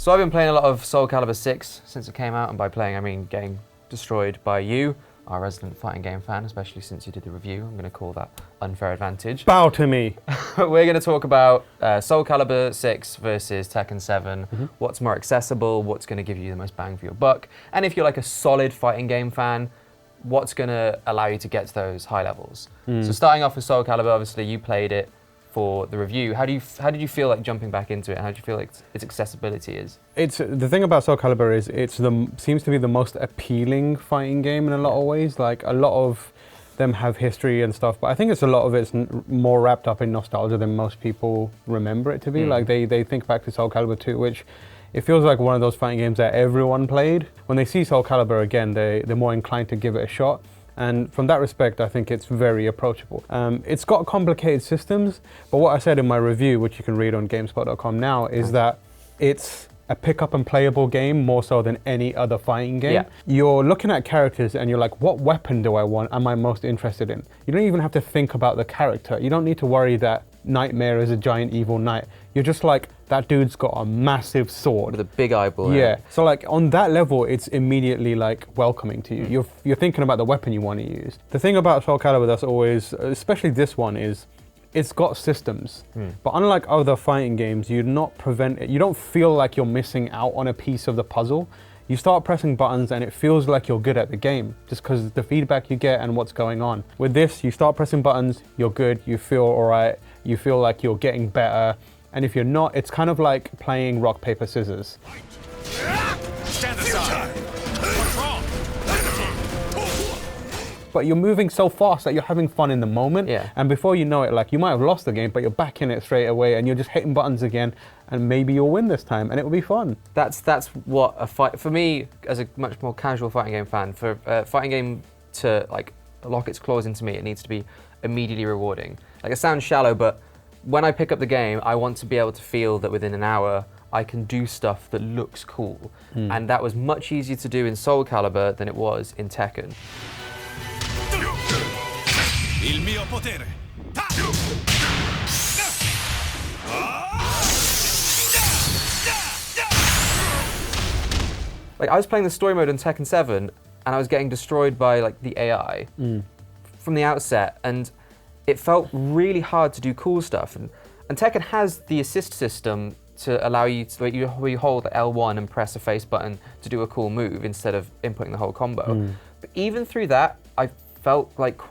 So I've been playing a lot of SoulCalibur VI since it came out, and by playing I mean getting destroyed by you, our resident fighting game fan, especially since you did the review. I'm going to call that unfair advantage. Bow to me. We're going to talk about SoulCalibur VI versus Tekken 7, what's more accessible, what's going to give you the most bang for your buck, and if you're like a solid fighting game fan, what's going to allow you to get to those high levels. So starting off with SoulCalibur, obviously you played it for the review. How did you feel like jumping back into it? How do you feel like its accessibility is? It's the thing about SoulCalibur is seems to be the most appealing fighting game in a lot of ways. Like a lot of them have history and stuff, but I think a lot of it's more wrapped up in nostalgia than most people remember it to be. Like they think back to SoulCalibur 2, which it feels like one of those fighting games that everyone played. When they see SoulCalibur again, they're more inclined to give it a shot. And from that respect, I think it's very approachable. It's got complicated systems, but what I said in my review, which you can read on GameSpot.com now, is that it's a pick-up and playable game more so than any other fighting game. Yeah. You're looking at characters and you're like, what weapon do I want? Am I most interested in? You don't even have to think about the character. You don't need to worry that Nightmare is a giant evil knight. You're just like, that dude's got a massive sword. With a big eyeball. Yeah. So like on that level, it's immediately like welcoming to you. You're thinking about the weapon you want to use. The thing about SoulCalibur that's always, especially this one, is it's got systems. But unlike other fighting games, you don't feel like you're missing out on a piece of the puzzle. You start pressing buttons and it feels like you're good at the game just because the feedback you get and what's going on. With this, you start pressing buttons, you're good, you feel all right, you feel like you're getting better. And if you're not, it's kind of like playing rock, paper, scissors. Stand aside. What's wrong? But you're moving so fast that you're having fun in the moment. Yeah. And before you know it, like you might have lost the game, but you're back in it straight away and you're just hitting buttons again and maybe you'll win this time and it will be fun. That's what a fight, for me as a much more casual fighting game fan, for a fighting game to like lock its claws into me, it needs to be immediately rewarding. Like it sounds shallow, but when I pick up the game, I want to be able to feel that within an hour, I can do stuff that looks cool. And that was much easier to do in SoulCalibur than it was in Tekken. Il mio potere. Like I was playing the story mode in Tekken 7 and I was getting destroyed by like the AI from the outset, and it felt really hard to do cool stuff. And Tekken has the assist system to allow you to, where you hold L1 and press a face button to do a cool move instead of inputting the whole combo. But even through that, I felt like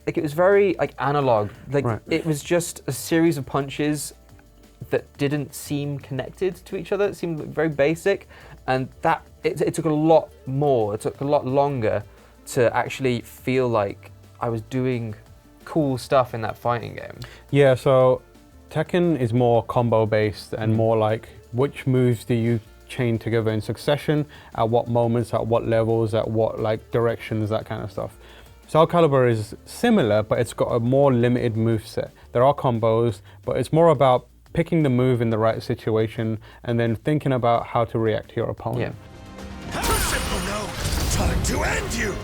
it was very like analog. Like it was just a series of punches that didn't seem connected to each other. It seemed very basic, and that it took a lot more. It took a lot longer to actually feel like I was doing cool stuff in that fighting game. Yeah, so Tekken is more combo based and more like which moves do you chain together in succession, at what moments, at what levels, at what like directions, that kind of stuff. SoulCalibur is similar, but it's got a more limited moveset. There are combos, but it's more about picking the move in the right situation and then thinking about how to react to your opponent. Time to end you!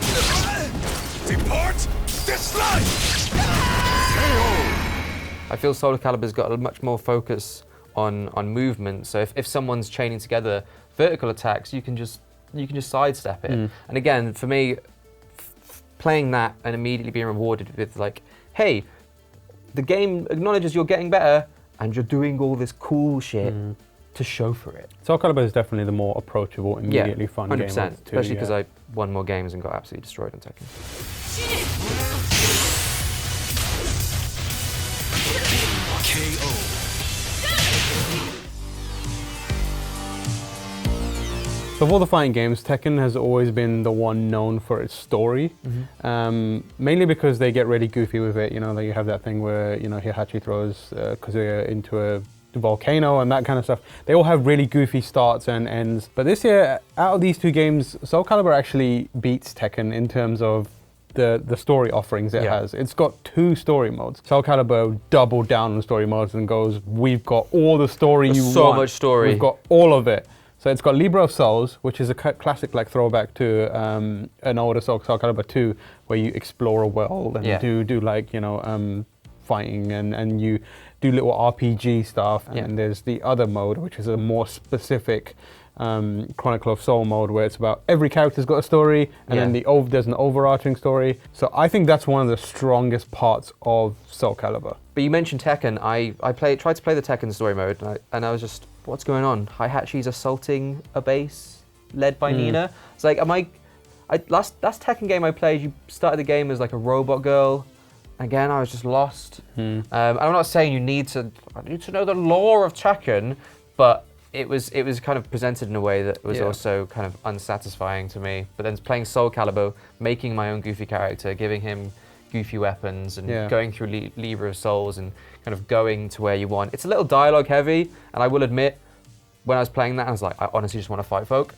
Depart this life! I feel SoulCalibur's got a much more focus on movement. So if someone's chaining together vertical attacks, you can just sidestep it. And again, for me, playing that and immediately being rewarded with like, hey, the game acknowledges you're getting better and you're doing all this cool shit to show for it. SoulCalibur is definitely the more approachable, immediately fun 100%, game of the two, especially because I won more games and got absolutely destroyed on Tekken. KO. So of all the fighting games, Tekken has always been the one known for its story, mainly because they get really goofy with it. You know, you have that thing where, you know, Heihachi throws Kazuya into a volcano and that kind of stuff. They all have really goofy starts and ends. But this year, out of these two games, SoulCalibur actually beats Tekken in terms of the story offerings it has. It's got 2 story modes. SoulCalibur doubled down on story modes and goes, we've got all the story you want. So much story. We've got all of it. So it's got Libra of Souls, which is a classic like throwback to an older SoulCalibur 2, where you explore a world and do like, you know, fighting and you do little RPG stuff, and Yeah. there's the other mode, which is a more specific Chronicle of Soul mode, where it's about every character's got a story, and then there's an overarching story. So I think that's one of the strongest parts of SoulCalibur. But you mentioned Tekken. I tried to play the Tekken story mode, and I was just, what's going on? Heihachi's assaulting a base led by Nina. It's like, last Tekken game I played, you started the game as like a robot girl. Again, I was just lost. I'm not saying I need to know the lore of Tekken, but it was kind of presented in a way that was also kind of unsatisfying to me. But then playing SoulCalibur, making my own goofy character, giving him goofy weapons, and going through Libra of Souls and kind of going to where you want. It's a little dialogue heavy, and I will admit, when I was playing that, I was like, I honestly just want to fight folk.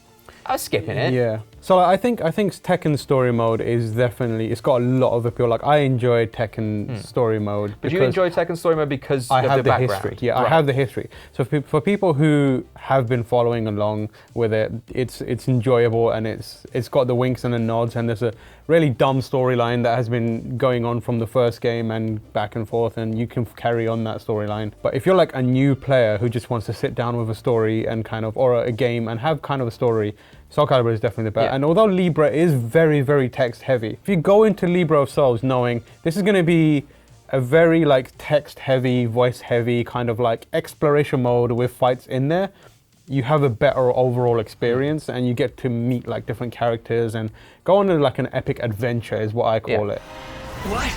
I was skipping it. Yeah. So I think Tekken story mode is definitely, it's got a lot of appeal. Like, I enjoy Tekken story mode. Did you enjoy Tekken story mode because I of have the the background? history. Yeah, right. I have the history. So for people who have been following along with it, it's enjoyable, and it's got the winks and the nods, and there's a really dumb storyline that has been going on from the first game and back and forth, and you can carry on that storyline. But if you're like a new player who just wants to sit down with a story and kind of, or a game and have kind of a story, SoulCalibur is definitely the best. And although Libra is very, very text heavy, if you go into Libra of Souls knowing this is going to be a very like text heavy, voice heavy kind of like exploration mode with fights in there, you have a better overall experience, and you get to meet like different characters and go on like an epic adventure is what I call it. What?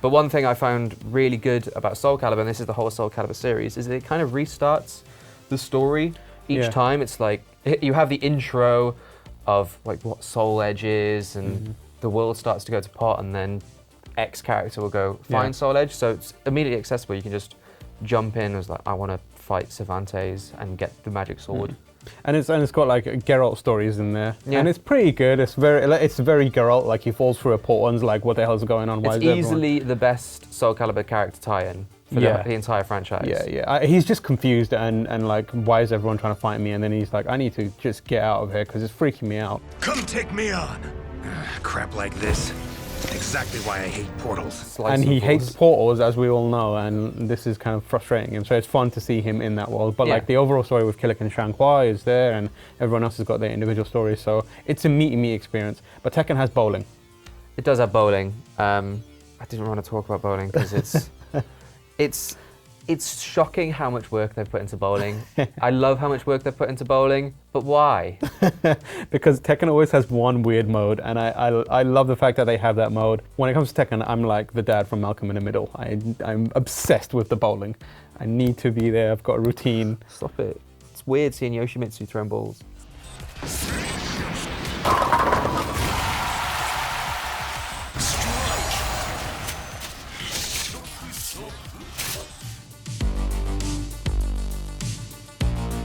But one thing I found really good about SoulCalibur, and this is the whole SoulCalibur series, is that it kind of restarts the story each time. It's like, you have the intro of like what Soul Edge is, and the world starts to go to pot, and then X character will go find Soul Edge. So it's immediately accessible. You can just jump in as like, I want to fight Cervantes and get the magic sword. And it's got like Geralt stories in there, and it's pretty good. It's very Geralt. Like, he falls through a portal and is like, what the hell's going on? Why It's is easily the best SoulCalibur character tie-in for the entire franchise. He's just confused and like, why is everyone trying to fight me? And then he's like, I need to just get out of here because it's freaking me out. Come take me on. Crap like this. Exactly why I hate portals. And he hates portals, as we all know, and this is kind of frustrating him. So it's fun to see him in that world. But like, the overall story with Killick and Shanghua is there, and everyone else has got their individual stories. So it's a meaty experience. But Tekken has bowling. It does have bowling. I didn't want to talk about bowling because it's shocking how much work they've put into bowling. I love how much work they've put into bowling, but why? Because Tekken always has one weird mode, and I love the fact that they have that mode. When it comes to Tekken, I'm like the dad from Malcolm in the Middle. I'm obsessed with the bowling. I need to be there. I've got a routine. Stop it. It's weird seeing Yoshimitsu throwing balls.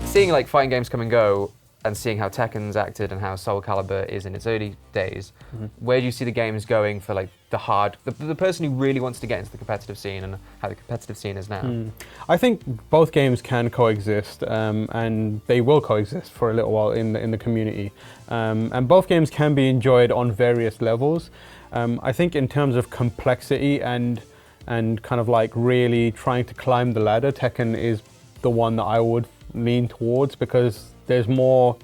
Seeing like fighting games come and go, and seeing how Tekken's acted and how SoulCalibur is in its early days, where do you see the games going for like the person who really wants to get into the competitive scene, and how the competitive scene is now? I think both games can coexist, and they will coexist for a little while in the community, and both games can be enjoyed on various levels. I think in terms of complexity and kind of like really trying to climb the ladder, Tekken is the one that I would lean towards, because there's more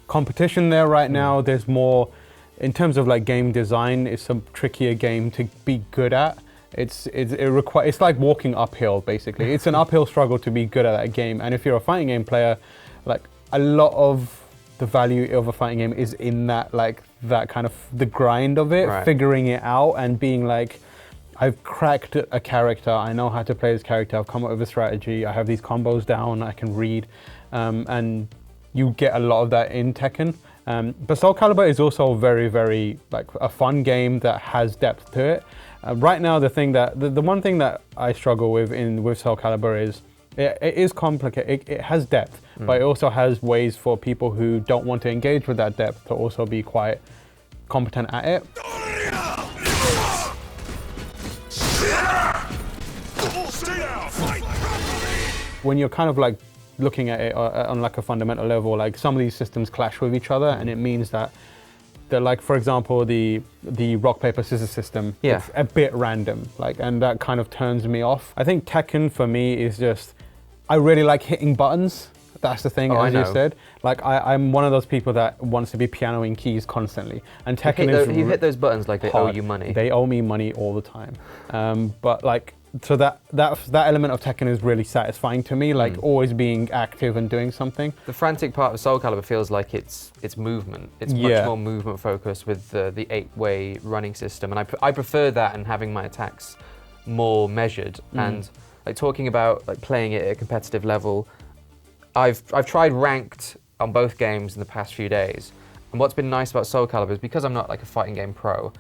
competition there right now. There's more, in terms of like game design, it's a trickier game to be good at. It's like walking uphill, basically. It's an uphill struggle to be good at that game. And if you're a fighting game player, like, a lot of the value of a fighting game is in that, like, that kind of the grind of it, figuring it out and being like, I've cracked a character, I know how to play this character, I've come up with a strategy, I have these combos down, I can read, and you get a lot of that in Tekken. But SoulCalibur is also very, very like a fun game that has depth to it. Right now, the one thing that I struggle with SoulCalibur is it is complicated. It has depth, but it also has ways for people who don't want to engage with that depth to also be quite competent at it. When you're kind of like looking at it on like a fundamental level, like some of these systems clash with each other, and it means that they're like, for example, the rock paper scissors system. Yeah. It's a bit random, like, and that kind of turns me off. I think Tekken for me is just, I really like hitting buttons. That's the thing, as you said. Like, I'm one of those people that wants to be pianoing keys constantly. And Tekken you hit those buttons like they owe you money. They owe me money all the time. But like, so that element of Tekken is really satisfying to me, like always being active and doing something. The frantic part of SoulCalibur feels like it's movement. It's much more movement focused with the 8-way running system, and I prefer that and having my attacks more measured. And like talking about like playing it at a competitive level, I've tried ranked on both games in the past few days, and what's been nice about SoulCalibur is because I'm not like a fighting game pro,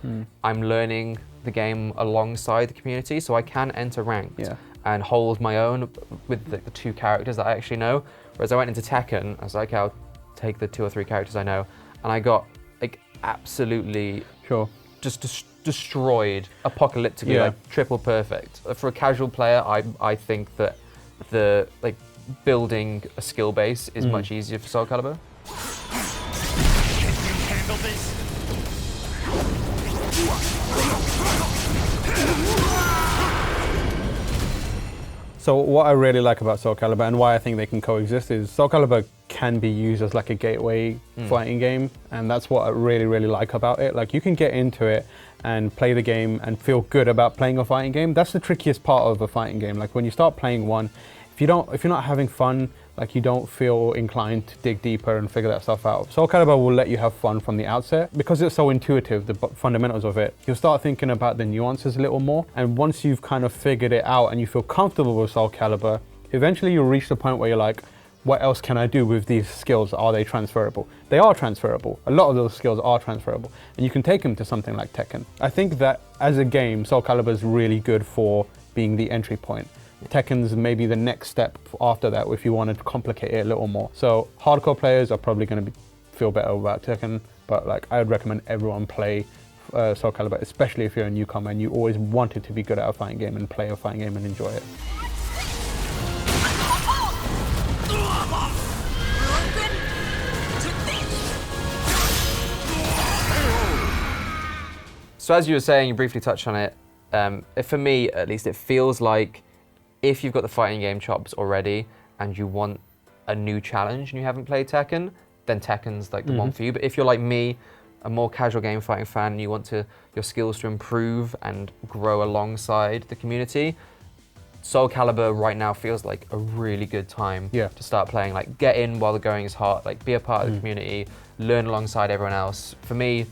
I'm learning the game alongside the community, so I can enter ranked and hold my own with the 2 characters that I actually know. Whereas I went into Tekken, I was like, I'll take the 2 or 3 characters I know, and I got like absolutely just destroyed apocalyptically, like triple perfect. For a casual player, I think that the like building a skill base is much easier for SoulCalibur. Can you handle this? So what I really like about SoulCalibur and why I think they can coexist is SoulCalibur can be used as like a gateway fighting game, and that's what I really like about it. Like, you can get into it and play the game and feel good about playing a fighting game. That's the trickiest part of a fighting game. Like, when you start playing one, if you're not having fun, like, you don't feel inclined to dig deeper and figure that stuff out. SoulCalibur will let you have fun from the outset. Because it's so intuitive, the fundamentals of it, you'll start thinking about the nuances a little more. And once you've kind of figured it out and you feel comfortable with SoulCalibur, eventually you'll reach the point where you're like, what else can I do with these skills? Are they transferable? They are transferable. A lot of those skills are transferable. And you can take them to something like Tekken. I think that as a game, SoulCalibur is really good for being the entry point. Tekken's maybe the next step after that if you want to complicate it a little more. So hardcore players are probably going to feel better about Tekken, but like, I would recommend everyone play SoulCalibur, especially if you're a newcomer and you always wanted to be good at a fighting game and play a fighting game and enjoy it. So as you were saying, you briefly touched on it, for me at least, it feels like if you've got the fighting game chops already and you want a new challenge and you haven't played Tekken, then Tekken's like the one for you. But if you're like me, a more casual game fighting fan, and you want your skills to improve and grow alongside the community, SoulCalibur right now feels like a really good time to start playing. Like, get in while the going is hot, like be a part of the community, learn alongside everyone else. For me,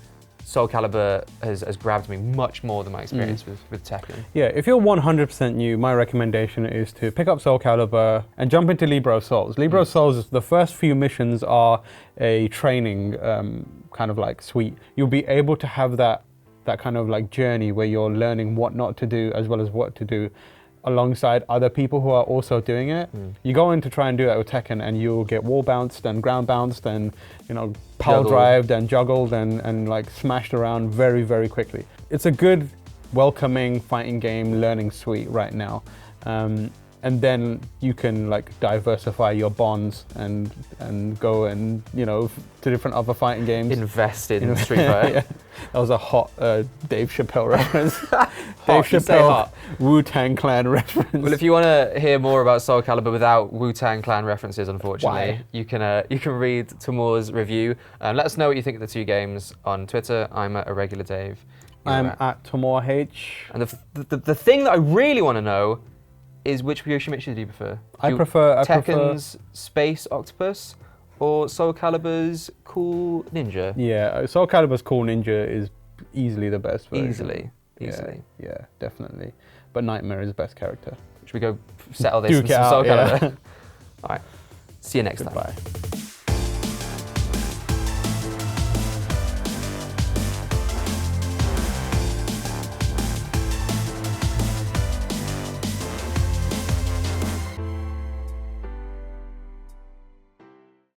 SoulCalibur has grabbed me much more than my experience with Tekken. Yeah, if you're 100% new, my recommendation is to pick up SoulCalibur and jump into Libro Souls. Libro Souls, the first few missions are a training kind of like suite. You'll be able to have that kind of like journey where you're learning what not to do as well as what to do alongside other people who are also doing it. You go in to try and do that with Tekken and you'll get wall bounced and ground bounced and, you know, pile drived and juggled and like smashed around very quickly. It's a good, welcoming fighting game learning suite right now. And then you can like diversify your bonds and go and, you know, to different other fighting games. Invest in Street Fighter. Yeah. That was a hot Dave Chappelle reference. Dave Chappelle Wu-Tang Clan reference. Well, if you want to hear more about SoulCalibur without Wu-Tang Clan references, unfortunately, you can read Timur's review. Let us know what you think of the 2 games on Twitter. I'm at Irregular Dave. I'm at Timur H. And the thing that I really want to know is which Yoshimitsu do you prefer? I prefer Tekken's Space Octopus or SoulCalibur's Cool Ninja? Yeah, SoulCalibur's Cool Ninja is easily the best version. Easily. Yeah, definitely. But Nightmare is the best character. Should we go settle this in some SoulCalibur? All right. See you next time. Bye.